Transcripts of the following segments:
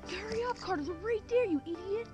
Hurry up, Carter. They're right there, you idiot.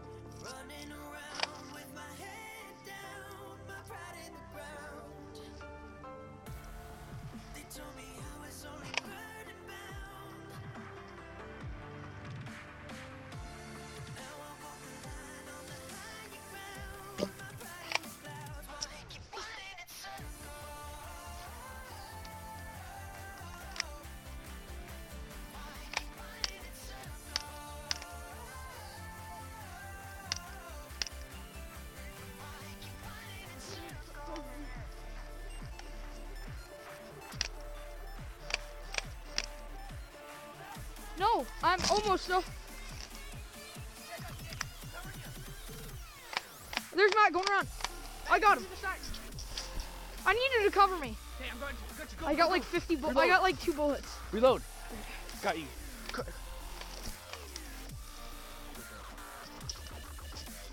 No, I'm almost though. There's Matt going around. I got him. I needed to cover me. Hey, I'm going to go. I got like 50 bullets. I got like 2 bullets. Reload. Got you.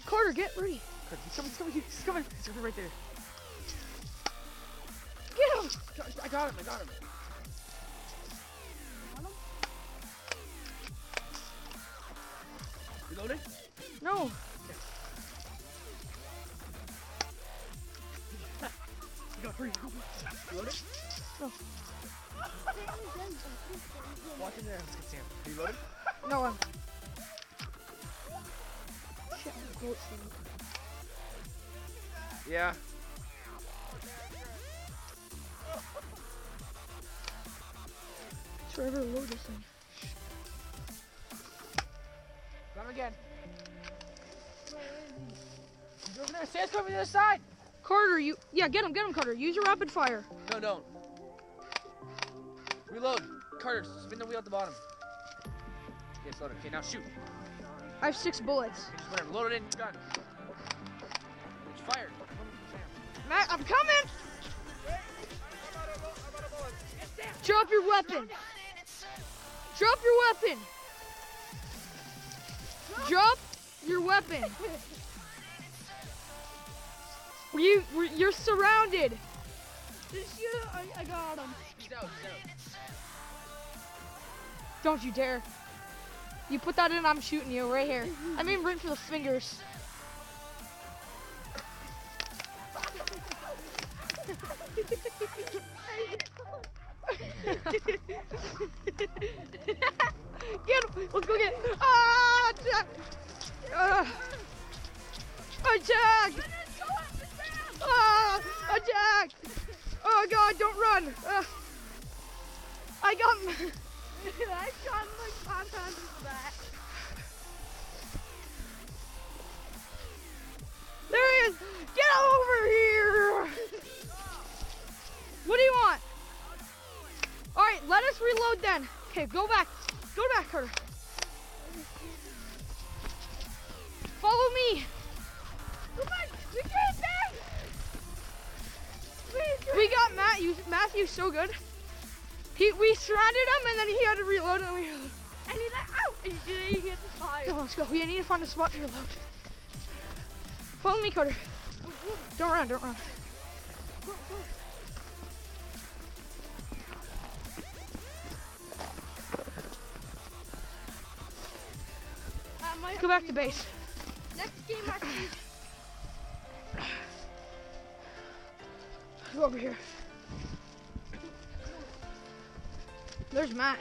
Carter, get ready. He's coming. He's coming right there. Get him. I got him. Reloading? No. You got 3. Reloading? No. Watch in there. Let's get Sam. Reloading? No, I'm. Shit, I'm close. Yeah. Forever load this thing. Got him again. He's over there. Sam's coming to the other side. Carter, get him, Carter. Use your rapid fire. No, don't. Reload. Carter, spin the wheel at the bottom. Okay, it's loaded. Okay, now shoot. I have 6 bullets. Just whatever. Load it in. Gun. It's fired. Matt, I'm coming. Drop your weapon. Drop your weapon. Drop your weapon. You're surrounded. I got him. He's out. Don't you dare. You put that in, I'm shooting you right here. I mean, right for the fingers. Get him. Let's go get him. Ah! Attack! Ah! Attack! Oh God, don't run! I got him. I shot him like 5 times into that. There he is! Get over here! What do you want? Alright, let us reload then. Okay, go back. Go back, Carter. Follow me. Come on, we came back! We got Matthew's so good. We surrounded him and then he had to reload and we reloaded. And he's like, ow! And he gets fired. Come on, let's go. We need to find a spot to reload. Follow me, Carter. Don't run. Let's go back to base. Next game, I think. Go over here. There's Matt.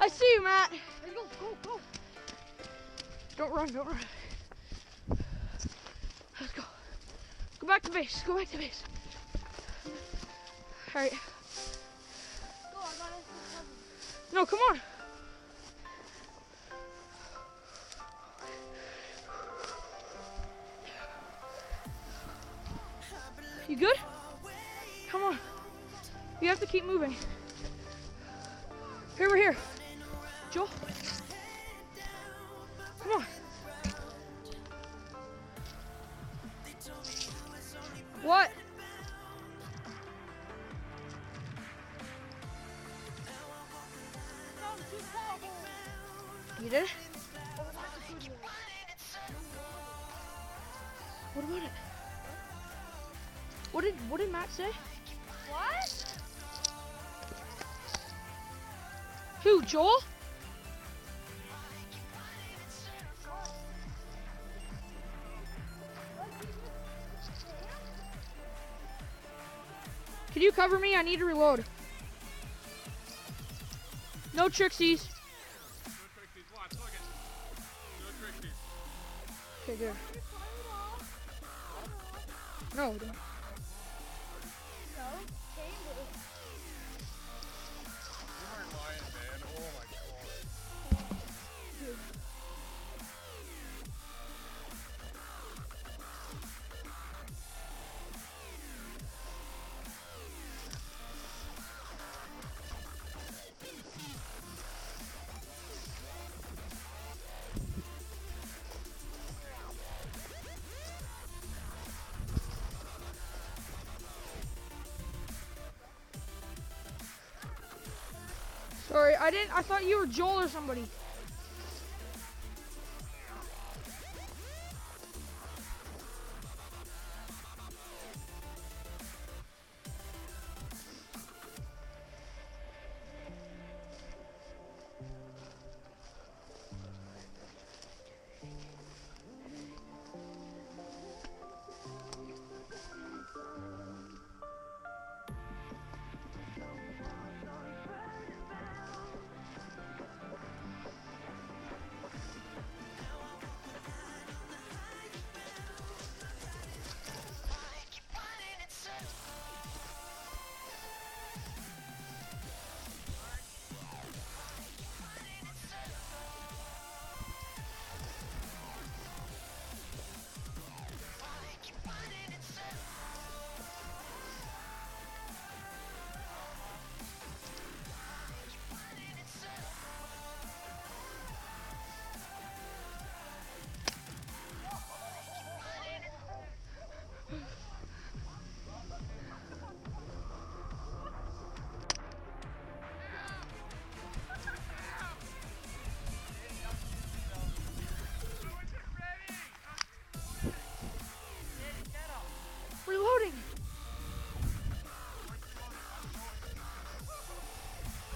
I see you, Matt. Go. Don't run. Let's go. Go back to base. All right. Go, I got it. No, come on. You good? Come on. You have to keep moving. Here, we're here. Joel. Come on. What? You did? What about it? What did Matt say? What? Who, Joel? Can you cover me? I need to reload. No Trixies. Okay, good. No. Don't. Sorry, I thought you were Joel or somebody. Reloading.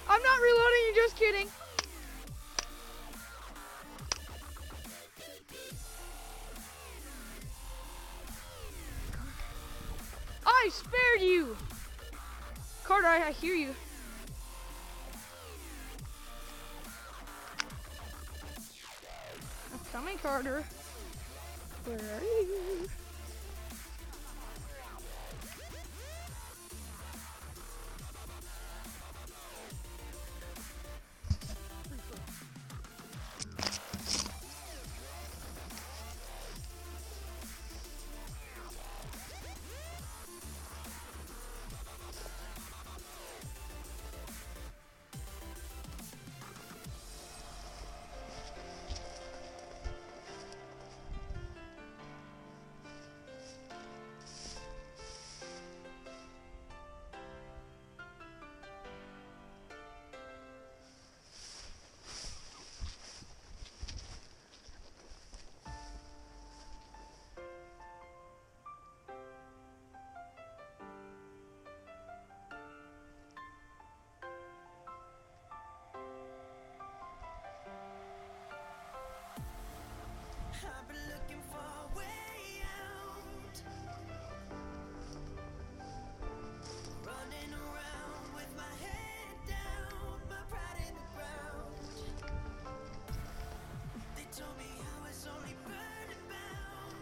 I'm not reloading, you're just kidding. I spared you. Carter, I hear you. I'm coming, Carter. Where are you? I've been looking for a way out, running around with my head down, my pride in the ground. They told me I was only burning bound.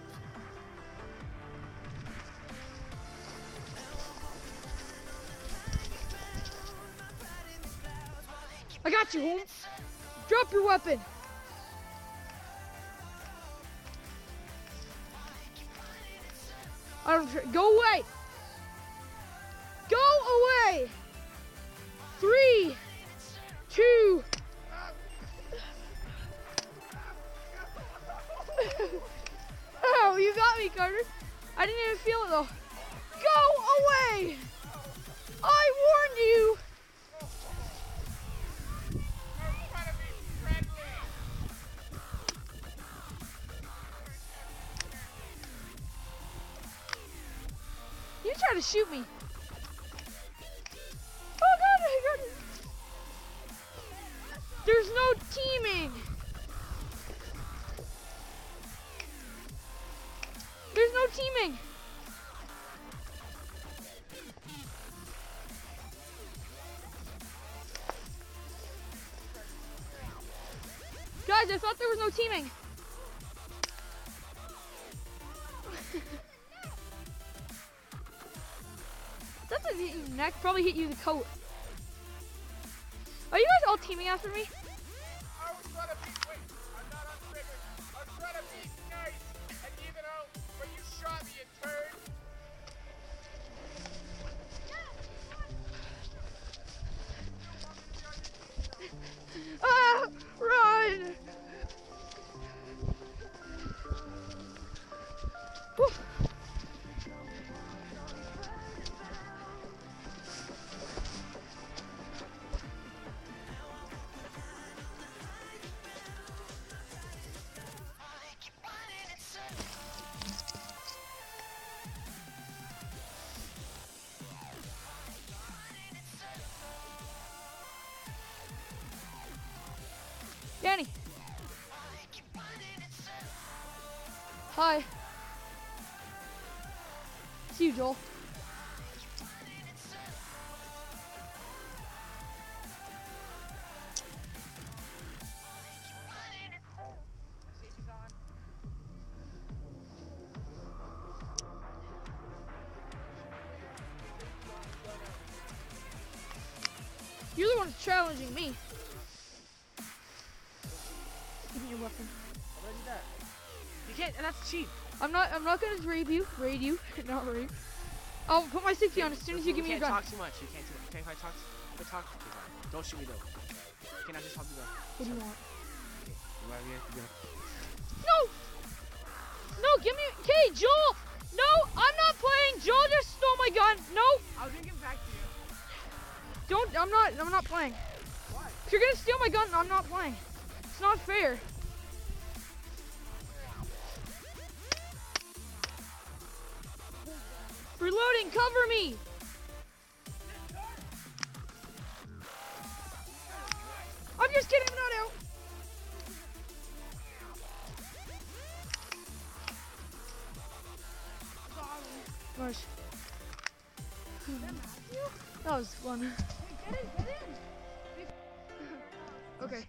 Now I'm walking around on the higher ground, my pride in the clouds while they keep I got you, Holmes. Drop your weapon. I don't. Go away. Go away. 3, 2. Oh, you got me, Carter. I didn't even feel it though. Go away. I warned you. You tried to shoot me. Oh God, I got it. I thought there was no teaming. That doesn't hit you in the neck. Probably hit you in the coat. Are you guys all teaming after me? I was trying to be quick. I'm not untriggered. I was trying to be nice and even out, but you shot me, you turd. Ah, run! Whew. Danny. Hi. See you, Joel. You're the one that's challenging me. Give me your weapon. What is that? You can't, and that's cheap. I'm not gonna raid you, not raid. I'll put my safety on as soon as you give me your gun. You can't talk too much. You can't if I talk, don't shoot me though. Can I just help you go? What do you want? Right here, you go. No! No, give me, okay, Joel! No, I'm not playing. Joel just stole my gun. No, I'll bring him back to you. I'm not playing. Why? If you're gonna steal my gun, I'm not playing. It's not fair. Reloading, cover me! I'm just kidding, I'm not out. Nice. That was fun. Get in, get in. Okay.